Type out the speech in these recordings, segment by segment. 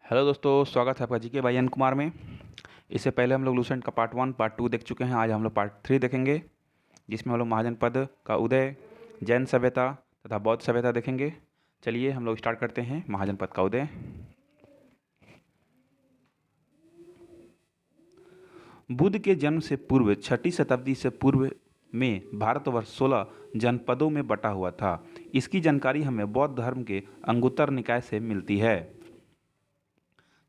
Hello दोस्तों, स्वागत है आपका जीके बाई एन कुमार में। इससे पहले हम लोग लूसेंट का पार्ट 1 पार्ट 2 देख चुके हैं। आज हम लोग पार्ट 3 देखेंगे, जिसमें हम लोग महाजनपद का उदय, जैन सभ्यता तथा बौद्ध सभ्यता देखेंगे। चलिए हम लोग स्टार्ट करते हैं। महाजनपद का उदय। बुद्ध के जन्म से पूर्व 6ठी शताब्दी से पूर्व में भारतवर्ष 16 जनपदों में बटा हुआ था। इसकी जानकारी हमें बौद्ध धर्म के अंगुत्तर निकाय से मिलती है।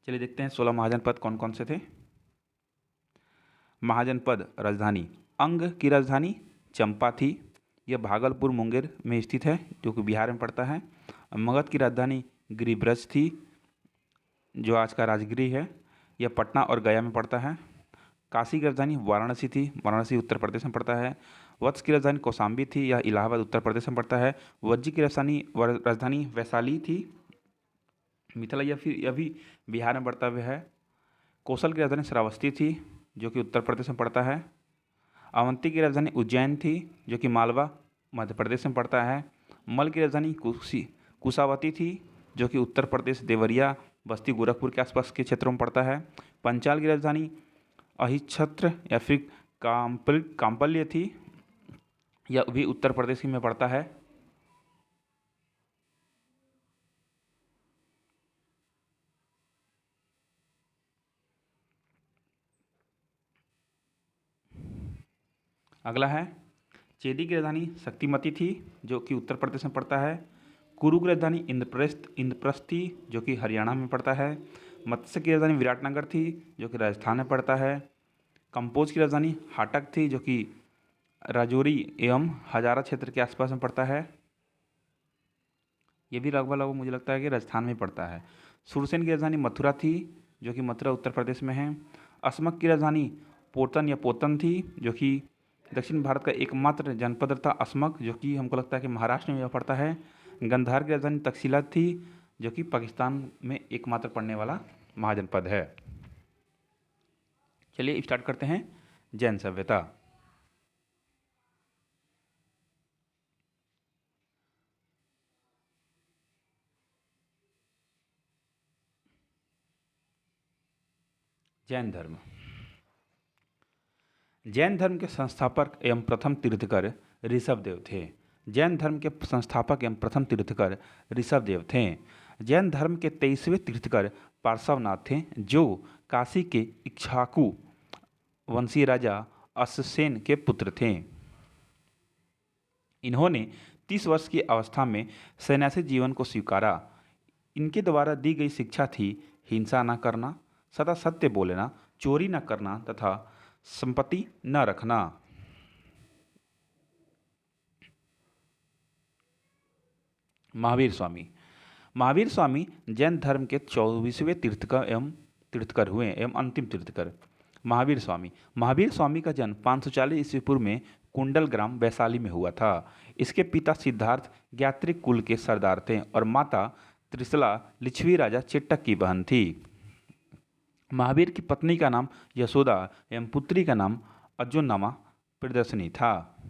चलिए देखते हैं 16 महाजनपद कौन कौन से थे। महाजनपद राजधानी, अंग की राजधानी चंपा थी। यह भागलपुर मुंगेर में स्थित है, जो कि बिहार में पड़ता है। मगध की राजधानी गिरिब्रज थी, जो आज का राजगृह है। यह पटना और गया में पड़ता है। काशी की राजधानी वाराणसी थी, वाराणसी उत्तर प्रदेश में पड़ता है। वत्स की राजधानी कौशाम्बी थी, यह इलाहाबाद उत्तर प्रदेश में पड़ता है। वज्जी की राजधानी वैशाली थी, मिथिला या फिर यह भी बिहार में पड़ता हुआ है। कौशल की राजधानी श्रावस्ती थी, जो कि उत्तर प्रदेश में पड़ता है। अवंती की राजधानी उज्जैन थी, जो कि मालवा मध्य प्रदेश में पड़ता है। मल की राजधानी कुशावती थी, जो कि उत्तर प्रदेश देवरिया बस्ती गोरखपुर के आसपास के क्षेत्रों में पड़ता है। पंचाल की राजधानी अहिच्छत्र या फिर काम्पल्य थी, यह भी उत्तर प्रदेश में पड़ता है। अगला है चेदी की राजधानी शक्तिमती थी, जो कि उत्तर प्रदेश में पड़ता है। कुरु की राजधानी इंद्रप्रस्थ थी, जो कि हरियाणा में पड़ता है। मत्स्य की राजधानी विराटनगर थी, जो कि राजस्थान में पड़ता है। कंपोज की राजधानी हाटक थी, जो कि राजौरी एवं हजारा क्षेत्र के आसपास में पड़ता है। ये भी लगभग मुझे लगता है कि राजस्थान में पड़ता है। सुरसेन की राजधानी मथुरा थी, जो कि मथुरा उत्तर प्रदेश में है। असमक की राजधानी पोतन या पोतन थी, जो कि दक्षिण भारत का एकमात्र जनपद था असमक, जो कि हमको लगता है कि महाराष्ट्र में पड़ता है। गंधार की राजधानी तक्षशिला थी, जो कि पाकिस्तान में एकमात्र पड़ने वाला महाजनपद है। चलिए स्टार्ट करते हैं जैन सभ्यता। जैन धर्म। जैन धर्म के संस्थापक एवं प्रथम तीर्थकर ऋषभदेव थे। जैन धर्म के संस्थापक एवं प्रथम तीर्थकर ऋषभदेव थे। जैन धर्म के 23वें तीर्थकर पार्श्वनाथ थे, जो काशी के इक्ष्वाकु वंशीय राजा अश्वसेन के पुत्र थे। इन्होंने 30 वर्ष की अवस्था में सन्यासी जीवन को स्वीकारा। इनके द्वारा दी गई शिक्षा थी हिंसा न करना, सदा सत्य बोलना, चोरी न करना तथा संपत्ति न रखना। महावीर स्वामी। महावीर स्वामी जैन धर्म के 24वें तीर्थकर हुए एवं अंतिम तीर्थकर। महावीर स्वामी का जन्म 540 ईस्वी पूर्व में कुंडल ग्राम वैशाली में हुआ था। इसके पिता सिद्धार्थ ज्ञात्रिक कुल के सरदार थे और माता त्रिशला लिच्छवी राजा चेट्टक की बहन थी। महावीर की पत्नी का नाम यशोदा एवं पुत्री का नाम अजोन्नमा प्रियदर्शिनी था।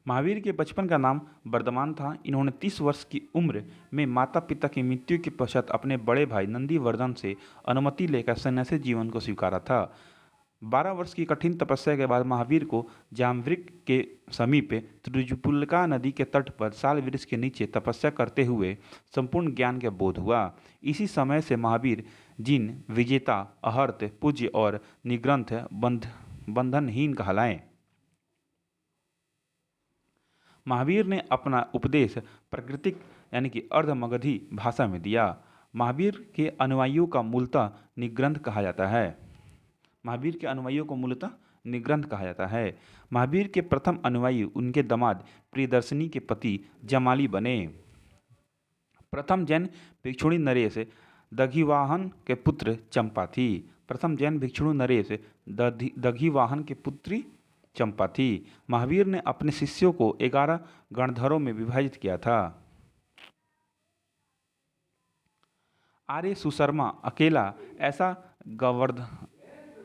महावीर के बचपन का नाम वर्धमान था। इन्होंने 30 वर्ष की उम्र में माता पिता की मृत्यु के पश्चात अपने बड़े भाई नंदीवर्धन से अनुमति लेकर सन्यासी जीवन को स्वीकारा था। 12 वर्ष की कठिन तपस्या के बाद महावीर को जाम्बवृक के समीप त्रिजुपुलिका नदी के तट पर साल वृक्ष के नीचे तपस्या करते हुए संपूर्ण ज्ञान का बोध हुआ। इसी समय से महावीर जिन विजेता, अहर्त, पूज्य और निग्रंथ बंधनहीन कहलाए। महावीर ने अपना उपदेश प्राकृतिक यानी कि अर्धमगधी भाषा में दिया। महावीर के अनुयायियों का मूलतः निग्रंथ कहा जाता है। महावीर के प्रथम अनुयायी उनके दामाद प्रियदर्शिनी के पति जमाली बने। प्रथम जैन भिक्षुणी नरेश दधिवाहन के पुत्र चंपा थी। महावीर ने अपने शिष्यों को 11 गणधरों में विभाजित किया था। आर्य सुशर्मा अकेला ऐसा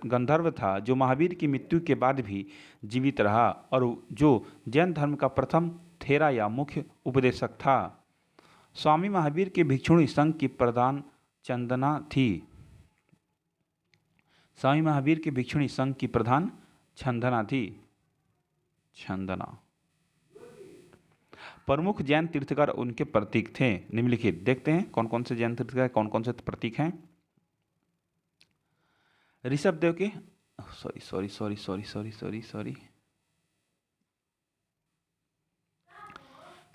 गंधर्व था जो महावीर की मृत्यु के बाद भी जीवित रहा और जो जैन धर्म का प्रथम थेरा या मुख्य उपदेशक था। स्वामी महावीर के भिक्षुणी संघ की प्रधान चंदना थी। स्वामी महावीर के भिक्षुणी संघ की प्रधान छंदना थी। छंदना। प्रमुख जैन तीर्थकर उनके प्रतीक थे निम्नलिखित। देखते हैं कौन कौन से जैन तीर्थकर, कौन कौन से प्रतीक हैं। ऋषभदेव के सॉरी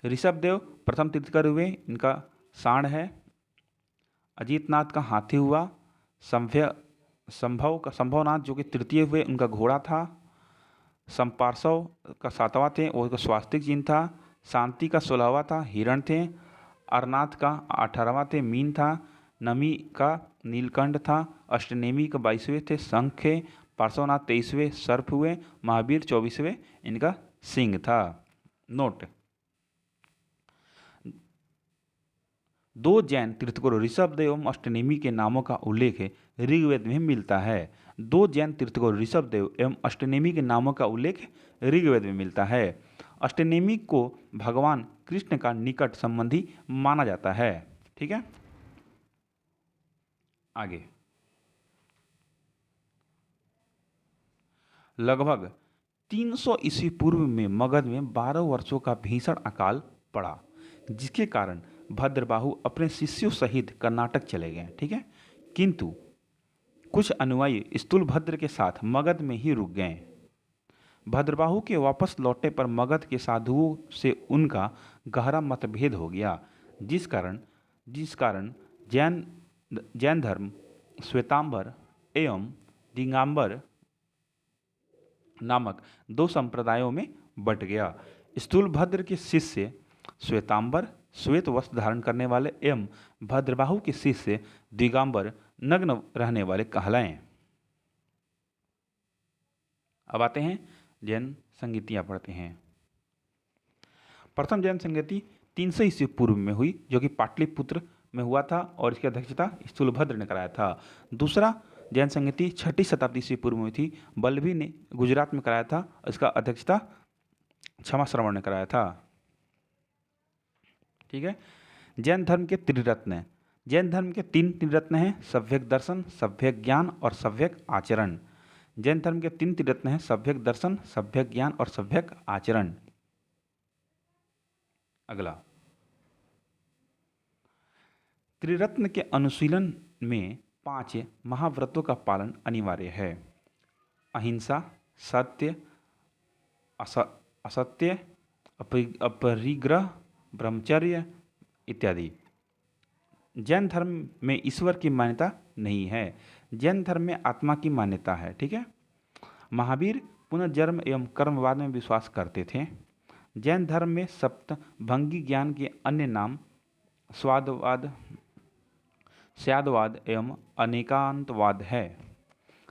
ऋषभदेव प्रथम तीर्थकर हुए, इनका सांड है। अजीतनाथ का हाथी हुआ। संभवनाथ जो कि तृतीय हुए, उनका घोड़ा था। संपार्श्व का 7वां थे, वो का स्वास्तिक चिन्ह था। शांति का 16वां था, हिरण थे। अरनाथ का 18वां थे, मीन था। नमी का नीलकंठ था। अष्टनेमी का 22वें थे, शंख थे। पार्श्वनाथ 23वें सर्प हुए। महावीर 24वें, इनका सिंह था। नोट, दो जैन तीर्थकरों ऋषभदेव एवं अष्टनेमी के नामों का उल्लेख ऋग्वेद में मिलता है। दो जैन तीर्थकरों ऋषभदेव एवं अष्टनेमी के नामों का उल्लेख ऋग्वेद में मिलता है। अष्टनेमी को भगवान कृष्ण का निकट संबंधी माना जाता है। ठीक है, आगे। लगभग 300 ईस्वी पूर्व में मगध में 12 वर्षों का भीषण अकाल पड़ा, जिसके कारण भद्रबाहु अपने शिष्यों सहित कर्नाटक चले गए। ठीक है, किंतु कुछ अनुयायी स्थूलभद्र के साथ मगध में ही रुक गए। भद्रबाहु के वापस लौटने पर मगध के साधुओं से उनका गहरा मतभेद हो गया, जिस कारण जैन धर्म श्वेतांबर एवं दिगंबर नामक दो संप्रदायों में बट गया। स्थूलभद्र के शिष्य श्वेतांबर श्वेत वस्त्र धारण करने वाले एवं भद्रबाहु के शिष्य दिगंबर नग्न रहने वाले कहलाएं। अब आते हैं जैन संगीतियां पढ़ते हैं। प्रथम जैन संगीति 300 ईस्वी पूर्व में हुई, जो कि पाटलिपुत्र में हुआ था और इसकी अध्यक्षता स्थूलभद्र ने कराया था। दूसरा जैन संगीति 6ठी शताब्दी ईस्वी पूर्व में थी, बल्लभी ने गुजरात में कराया था, इसका अध्यक्षता क्षमा श्रवण ने कराया था। ठीक है, जैन धर्म के त्रिरत्न। जैन धर्म के 3 त्रिरत्न हैं, सभ्यक दर्शन, सभ्यक ज्ञान और सभ्यक आचरण। जैन धर्म के 3 त्रिरत्न हैं, सभ्यक दर्शन, सभ्यक ज्ञान और सभ्यक आचरण। अगला, त्रिरत्न के अनुशीलन में 5 महाव्रतों का पालन अनिवार्य है। अहिंसा, सत्य, असत्य, अपरिग्रह, ब्रह्मचर्य इत्यादि। जैन धर्म में ईश्वर की मान्यता नहीं है। जैन धर्म में आत्मा की मान्यता है। ठीक है, महावीर पुनर्जन्म एवं कर्मवाद में विश्वास करते थे। जैन धर्म में सप्तभंगी ज्ञान के अन्य नाम स्यादवाद एवं अनेकांतवाद है।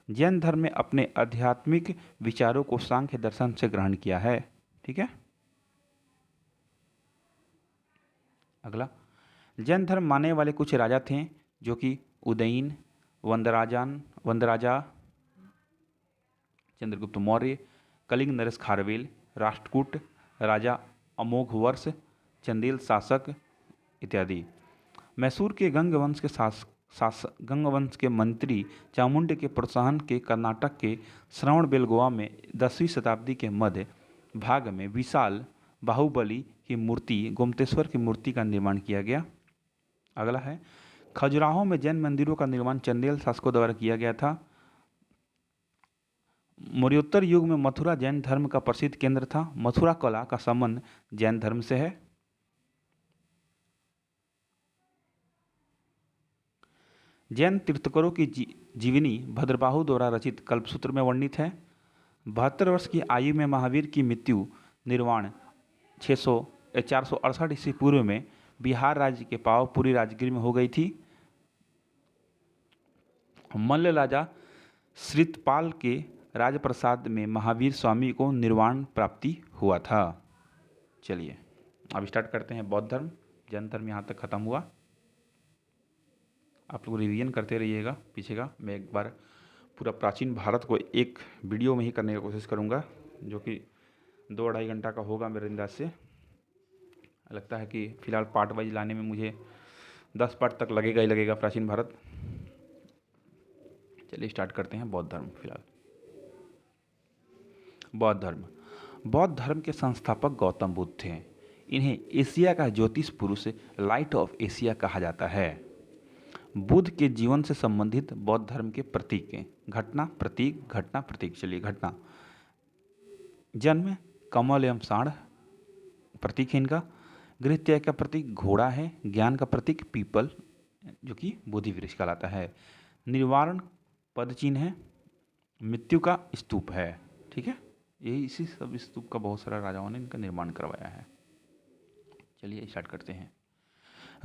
जैन धर्म में अपने आध्यात्मिक विचारों को सांख्य दर्शन से ग्रहण किया है। ठीक है, अगला, जैन धर्म मानने वाले कुछ राजा थे, जो कि उदयन, वंदराजा, चंद्रगुप्त मौर्य, कलिंग नरेश खारवेल, राष्ट्रकूट, राजा अमोघवर्ष, चंदेल शासक इत्यादि। मैसूर के गंगवंश के मंत्री चामुंड के प्रोत्साहन के कर्नाटक के श्रवणबेलगोवा में 10वीं शताब्दी के मध्य भाग में विशाल बाहुबली की मूर्ति गोमतेश्वर की मूर्ति का निर्माण किया गया। अगला है, खजुराहो में जैन मंदिरों का निर्माण चंदेल शासकों द्वारा किया गया था। मौर्योत्तर युग में मथुरा जैन धर्म का प्रसिद्ध केंद्र था। मथुरा कला का संबंध जैन धर्म से है। जैन तीर्थकरों की जीवनी भद्रबाहु द्वारा रचित कल्पसूत्र में वर्णित है। 72 वर्ष की आयु में महावीर की मृत्यु निर्वाण 468 ईस्वी पूर्व में बिहार राज्य के पावापुरी राजगीर में हो गई थी। मल्ल राजा श्रितपाल के राजप्रसाद में महावीर स्वामी को निर्वाण प्राप्ति हुआ था। चलिए अब स्टार्ट करते हैं बौद्ध धर्म। जैन धर्म यहाँ तक खत्म हुआ। आप लोग रिवीजन करते रहिएगा पीछे का। मैं एक बार पूरा प्राचीन भारत को एक वीडियो में ही करने की कोशिश करूँगा, जो कि 2-2.5 घंटा का होगा मेरे अंदाज से। लगता है कि फिलहाल पार्ट वाइज लाने में मुझे 10 पार्ट तक लगेगा ही लगेगा प्राचीन भारत। चलिए स्टार्ट करते हैं बौद्ध धर्म। फिलहाल बौद्ध धर्म। बौद्ध धर्म के संस्थापक गौतम बुद्ध थे। इन्हें एशिया का ज्योतिष पुरुष, लाइट ऑफ एशिया कहा जाता है। बुद्ध के जीवन से संबंधित बौद्ध धर्म के प्रतीक हैं। घटना प्रतीक, घटना प्रतीक। चलिए घटना। जन्म कमल एवं साढ़ प्रतीक है इनका। गृह त्याग का प्रतीक घोड़ा है। ज्ञान का प्रतीक पीपल जो कि बोधि वृक्ष कहलाता है। निर्वाण पद चिन्ह है। मृत्यु का स्तूप है। ठीक है, यही इसी सब स्तूप का बहुत सारा राजाओं ने इनका निर्माण करवाया है। चलिए स्टार्ट करते हैं।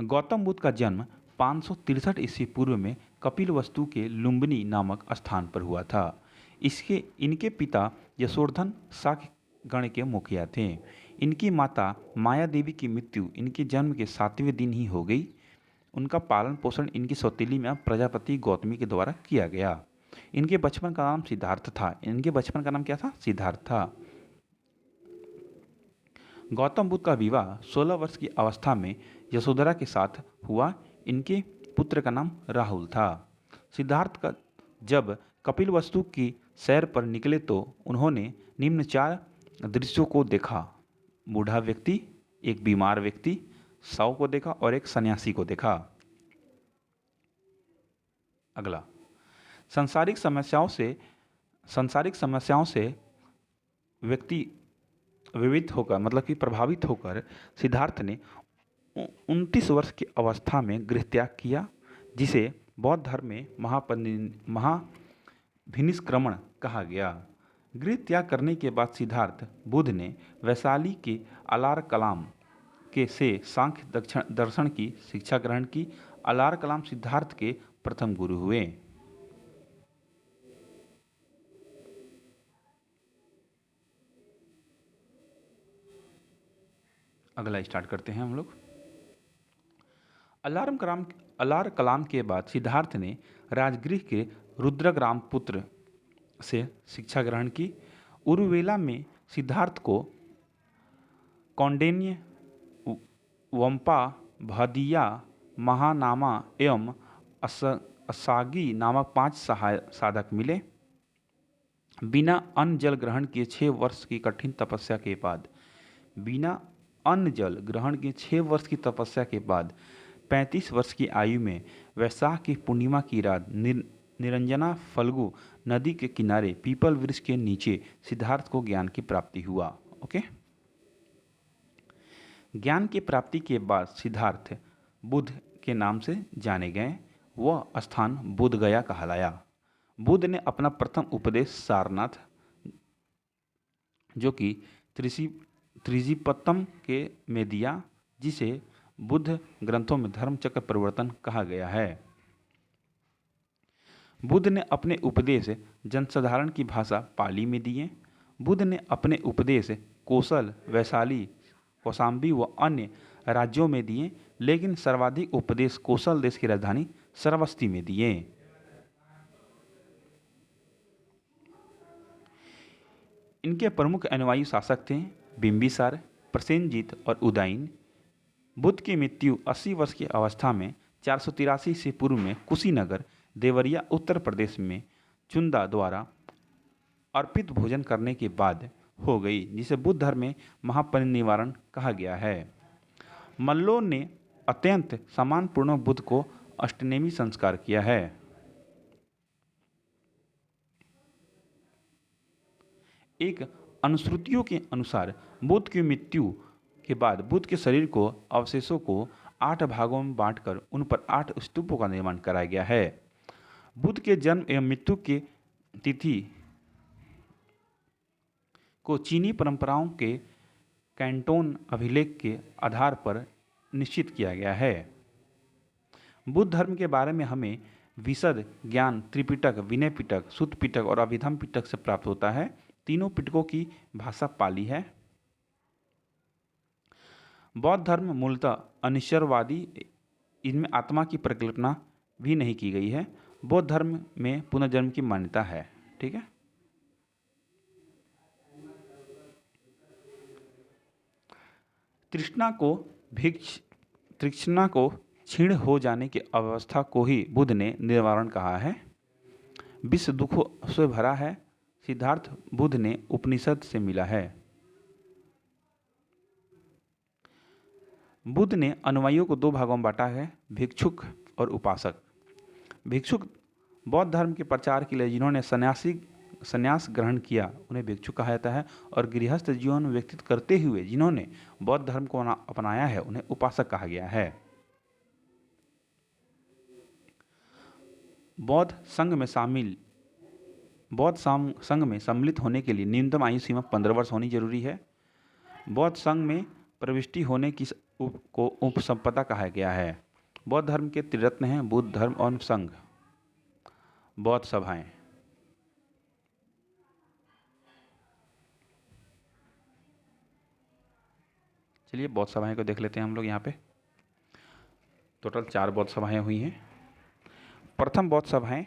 गौतम बुद्ध का जन्म 563 ईस्वी पूर्व में कपिलवस्तु के लुम्बिनी नामक स्थान पर हुआ था। इनके पिता यशोधर्न शाक्य गण के मुखिया थे। इनकी माता माया देवी की मृत्यु इनके जन्म के 7वें दिन ही हो गई। उनका पालन पोषण इनकी सौतेली में प्रजापति गौतमी के द्वारा किया गया। इनके बचपन का नाम सिद्धार्थ था। इनके बचपन का नाम क्या था? सिद्धार्थ था। गौतम बुद्ध का विवाह 16 वर्ष की अवस्था में यशोधरा के साथ हुआ। इनके पुत्र का नाम राहुल था। सिद्धार्थ का जब कपिलवस्तु की सैर पर निकले तो उन्होंने निम्न 4 दृश्यों को देखा। बूढ़ा व्यक्ति, एक बीमार व्यक्ति, शव को देखा और एक सन्यासी को देखा। अगला, सांसारिक समस्याओं से व्यक्ति विविध होकर मतलब कि प्रभावित होकर सिद्धार्थ ने 29 वर्ष की अवस्था में गृह त्याग किया, जिसे बौद्ध धर्म में महाभिनिष्क्रमण कहा गया। गृह त्याग करने के बाद सिद्धार्थ बुद्ध ने वैशाली के अलार कलाम के से सांख्य दर्शन की शिक्षा ग्रहण की। अलार कलाम सिद्धार्थ के प्रथम गुरु हुए। अगला स्टार्ट करते हैं हम लोग। अलार कलाम के बाद सिद्धार्थ ने राजगृह के रुद्रग्राम पुत्र से शिक्षा ग्रहण की। उरुवेला में सिद्धार्थ को कौंडिन्य, वंपा, भदिया, महानामा एवं असागी नामक 5 साधक मिले। बिना अन्न जल ग्रहण किए 6 वर्ष की कठिन तपस्या के बाद 35 वर्ष की आयु में वैशाख की पूर्णिमा की रात निरंजना फल्गु नदी के किनारे पीपल वृक्ष के नीचे सिद्धार्थ को ज्ञान की प्राप्ति हुआ। ओके, ज्ञान की प्राप्ति के बाद सिद्धार्थ बुद्ध के नाम से जाने गए। वह स्थान बुद्ध गया कहलाया। बुद्ध ने अपना प्रथम उपदेश सारनाथ जो कि त्रिजिपत्तम के में दिया, जिसे बुद्ध ग्रंथों में धर्मचक्र परिवर्तन कहा गया है। बुद्ध ने अपने उपदेश जनसाधारण की भाषा पाली में दिए। बुद्ध ने अपने उपदेश कोसल, वैशाली, कौशाम्बी व अन्य राज्यों में दिए, लेकिन सर्वाधिक उपदेश कोसल देश की राजधानी श्रावस्ती में दिए। इनके प्रमुख अनुयायी शासक थे बिंबिसार, प्रसेनजीत और उदयन। बुद्ध की मृत्यु 80 वर्ष की अवस्था में 483 से पूर्व में कुशीनगर, देवरिया, उत्तर प्रदेश में चुंदा द्वारा अर्पित भोजन करने के बाद हो गई, जिसे बुद्ध धर्म में महापरिनिर्वाण कहा गया है। मल्लों ने अत्यंत सम्मानपूर्ण बुद्ध को अष्टनेमी संस्कार किया है। एक अनुश्रुतियों के अनुसार बुद्ध की मृत्यु के बाद बुद्ध के शरीर को अवशेषों को 8 भागों में बांटकर उन पर 8 स्तूपों का निर्माण कराया गया है। बुद्ध के जन्म एवं मृत्यु की तिथि को चीनी परंपराओं के कैंटोन अभिलेख के आधार पर निश्चित किया गया है। बुद्ध धर्म के बारे में हमें विशद ज्ञान त्रिपिटक, विनय पिटक, सुत्त पिटक और अभिधम पिटक से प्राप्त होता है। तीनों पिटकों की भाषा पाली है। बौद्ध धर्म मूलतः अनिश्वरवादी, इनमें आत्मा की परिकल्पना भी नहीं की गई है। बौद्ध धर्म में पुनर्जन्म की मान्यता है। ठीक है, तृष्णा को भिक्ष तृष्णा को क्षीण हो जाने की अवस्था को ही बुद्ध ने निवारण कहा है। विश्व दुखों से भरा है, सिद्धार्थ बुद्ध ने उपनिषद से मिला है। बुद्ध ने अनुयायियों को दो भागों में बांटा है, भिक्षुक और उपासक। भिक्षुक बौद्ध धर्म के प्रचार के लिए जिन्होंने संन्यास ग्रहण किया उन्हें भिक्षुक कहा जाता है, और गृहस्थ जीवन व्यतीत करते हुए जिन्होंने बौद्ध धर्म को अपनाया है उन्हें उपासक कहा गया है। बौद्ध संघ में सम्मिलित होने के लिए न्यूनतम आयु सीमा 15 वर्ष होनी जरूरी है। बौद्ध संघ में प्रविष्टि होने की को उपसंपदा कहा गया है। बौद्ध धर्म के त्रिरत्न हैं बुद्ध धर्म और संघ। बौद्ध सभाएं, चलिए बौद्ध सभाएं को देख लेते हैं हम लोग। यहाँ पे टोटल 4 बौद्ध सभाएं हुई हैं। प्रथम बौद्ध सभाएं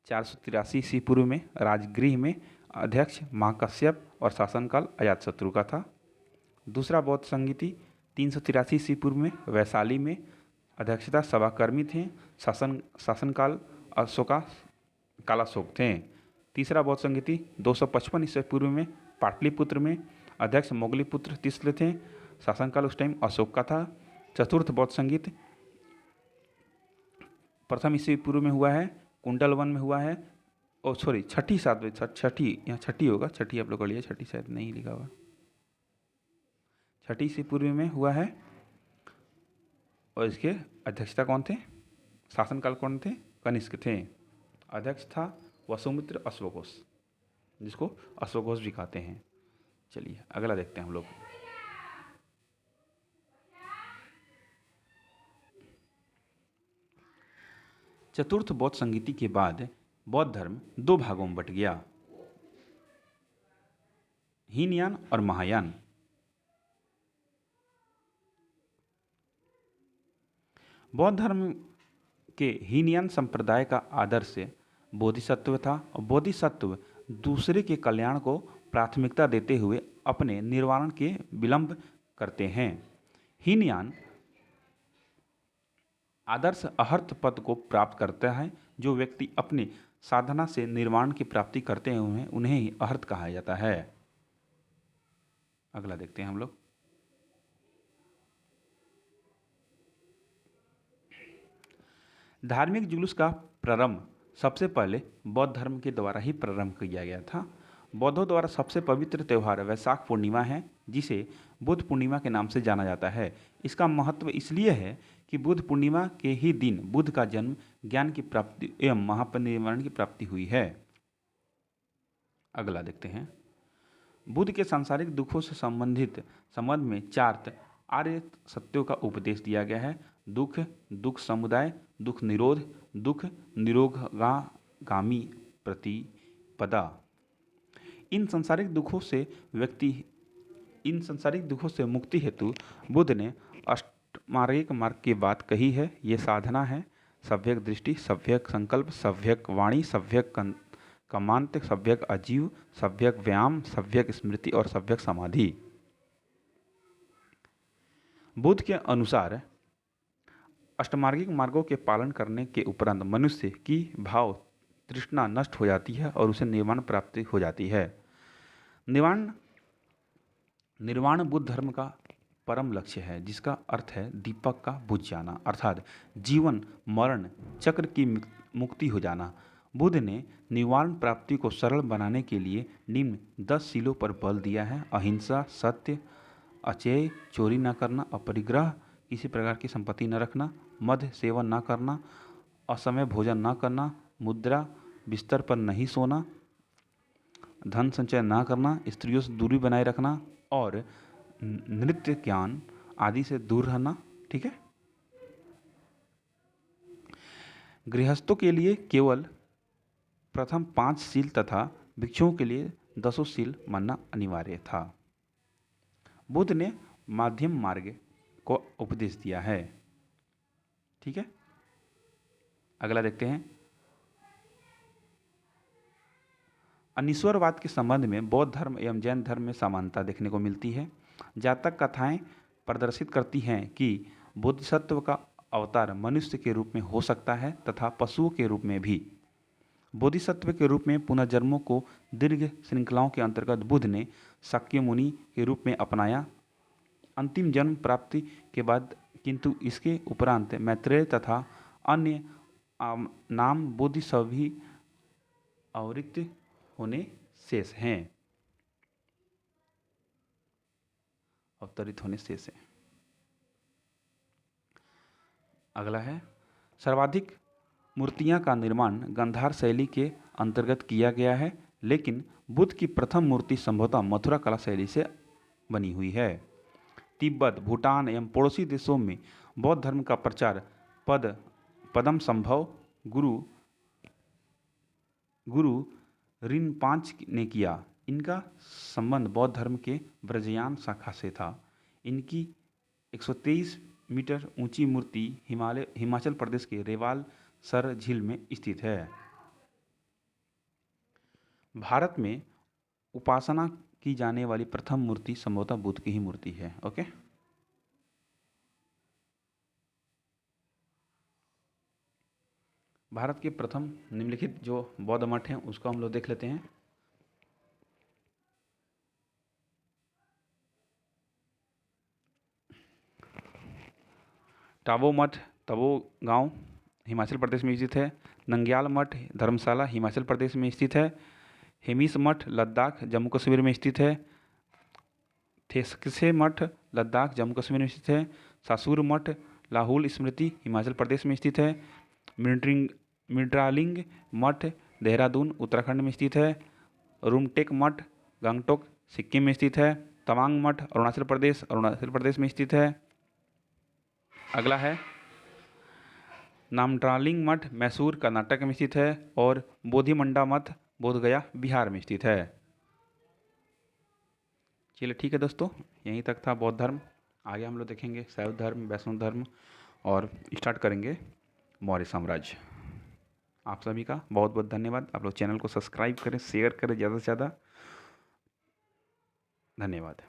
483 ईस्वी पूर्व में राजगृह में अध्यक्ष महाकश्यप और शासनकाल अजातशत्रु का था। दूसरा बौद्ध संगीति 383 ईस्वी पूर्व में वैशाली में, अध्यक्षता सभाकर्मी थे, शासनकाल कालाशोक थे। तीसरा बौद्ध संगीति 255 ईस्वी पूर्व में पाटलिपुत्र में, अध्यक्ष मोगलीपुत्र तीसरे थे, शासनकाल उस टाइम अशोक का था। चतुर्थ बौद्ध संगीत प्रथम ईस्वी पूर्व में हुआ है, कुंडलवन में हुआ है। छठी यहाँ छठी होगा, छठी आप लोग कर लिया, छठी शायद नहीं लिखा हुआ, छठी ईस्वी पूर्व में हुआ है। और इसके अध्यक्षता कौन थे, शासनकाल कौन थे, कनिष्क थे। अध्यक्ष था वसुमित्र अश्वघोष, जिसको अश्वघोष भी कहते हैं। चलिए अगला देखते हैं हम लोग। चतुर्थ बौद्ध संगीति के बाद बौद्ध धर्म 2 भागों में बट गया, हीनयान और महायान। बौद्ध धर्म के हीनयान संप्रदाय का आदर्श बोधिसत्व था, और बोधिसत्व दूसरे के कल्याण को प्राथमिकता देते हुए अपने निर्वाण के विलंब करते हैं। हीनयान आदर्श अहर्त पद को प्राप्त करता है। जो व्यक्ति अपने साधना से निर्वाण की प्राप्ति करते हैं उन्हें ही अहर्त कहा जाता है। अगला देखते हैं हम लोग। धार्मिक जुलूस का प्रारंभ सबसे पहले बौद्ध धर्म के द्वारा ही प्रारंभ किया गया था। बौद्धों द्वारा सबसे पवित्र त्यौहार वैशाख पूर्णिमा है, जिसे बुद्ध पूर्णिमा के नाम से जाना जाता है। इसका महत्व इसलिए है कि बुद्ध पूर्णिमा के ही दिन बुद्ध का जन्म, ज्ञान की प्राप्ति एवं महापरिनिर्वाण की प्राप्ति हुई है। अगला देखते हैं। बुद्ध के सांसारिक दुखों से संबंधित संबंध में 4 आर्य सत्यों का उपदेश दिया गया है। दुख, दुख समुदाय, दुख निरोध, दुख निरोधगामी प्रतिपदा। इन सांसारिक दुखों से मुक्ति हेतु बुद्ध ने अष्टमार्गिक मार्ग की बात कही है। ये साधना है सव्यक दृष्टि, सव्यक संकल्प, सव्यक वाणी, सव्यक कमांत, सव्यक अजीव, सव्यक व्यायाम, सव्यक स्मृति और सव्यक समाधि। बुद्ध के अनुसार अष्टमार्गिक मार्गों के पालन करने के उपरांत मनुष्य की भाव तृष्णा नष्ट हो जाती है और उसे निर्वाण प्राप्ति हो जाती है। निर्वाण बुद्ध धर्म का परम लक्ष्य है, जिसका अर्थ है दीपक का बुझ जाना, अर्थात जीवन मरण चक्र की मुक्ति हो जाना। बुद्ध ने निर्वाण प्राप्ति को सरल बनाने के लिए निम्न 10 शीलों पर बल दिया है: अहिंसा, सत्य, अचेय, चोरी न करना, अपरिग्रह, किसी प्रकार की संपत्ति न रखना, मद्य सेवन न करना, असमय भोजन न करना, मुद्रा बिस्तर पर नहीं सोना, धन संचय न करना, स्त्रियों से दूरी बनाए रखना और नृत्य ज्ञान आदि से दूर रहना। ठीक है। गृहस्थों के लिए केवल प्रथम 5 शील तथा भिक्षुओं के लिए 10 शील मानना अनिवार्य था। बुद्ध ने मध्यम मार्ग को उपदेश दिया है। ठीक है। अगला देखते हैं। अनीश्वरवाद के संबंध में बौद्ध धर्म एवं जैन धर्म में समानता देखने को मिलती है। जातक कथाएं प्रदर्शित करती हैं कि बोधिसत्व का अवतार मनुष्य के रूप में हो सकता है तथा पशुओं के रूप में भी। बोधिसत्व के रूप में पुनर्जन्मों को दीर्घ श्रृंखलाओं के अंतर्गत बुद्ध ने शाक्य मुनि के रूप में अपनाया अंतिम जन्म प्राप्ति के बाद, किंतु इसके उपरांत मैत्रेय तथा अन्य नाम बोधिसत्व भी अवतरित होने शेष हैं। अगला है, सर्वाधिक मूर्तियां का निर्माण गांधार शैली के अंतर्गत किया गया है, लेकिन बुद्ध की प्रथम मूर्ति संभवतः मथुरा कला शैली से बनी हुई है। तिब्बत, भूटान एवं पड़ोसी देशों में बौद्ध धर्म का प्रचार पदम संभव गुरु रिनपांच ने किया। इनका संबंध बौद्ध धर्म के ब्रजयान शाखा से था। इनकी 123 मीटर ऊंची मूर्ति हिमाचल प्रदेश के रेवाल सर झील में स्थित है। भारत में उपासना की जाने वाली प्रथम मूर्ति संभवतः बुद्ध की ही मूर्ति है। ओके, भारत के प्रथम निम्नलिखित जो बौद्ध मठ हैं उसको हम लोग देख लेते हैं। टाबो मठ तबो गांव हिमाचल प्रदेश में स्थित है। नंग्याल मठ धर्मशाला हिमाचल प्रदेश में स्थित है। हेमिस मठ लद्दाख जम्मू कश्मीर में स्थित है। थेस्कसे मठ लद्दाख जम्मू कश्मीर में स्थित है। सासुर मठ लाहौल स्मृति हिमाचल प्रदेश में स्थित है। मिड्रालिंग मठ देहरादून उत्तराखंड में स्थित है। रूमटेक मठ गंगटोक सिक्किम में स्थित है। तवांग मठ अरुणाचल प्रदेश में स्थित है। अगला है, नामड्रालिंग मठ मैसूर कर्नाटक में स्थित है और बोधिमंडा मठ बोधगया बिहार में स्थित है। चलिए ठीक है दोस्तों, यहीं तक था बौद्ध धर्म। आगे हम लोग देखेंगे शैव धर्म, वैष्णव धर्म और स्टार्ट करेंगे मौर्य साम्राज्य। आप सभी का बहुत बहुत धन्यवाद। आप लोग चैनल को सब्सक्राइब करें, शेयर करें ज़्यादा से ज़्यादा। धन्यवाद।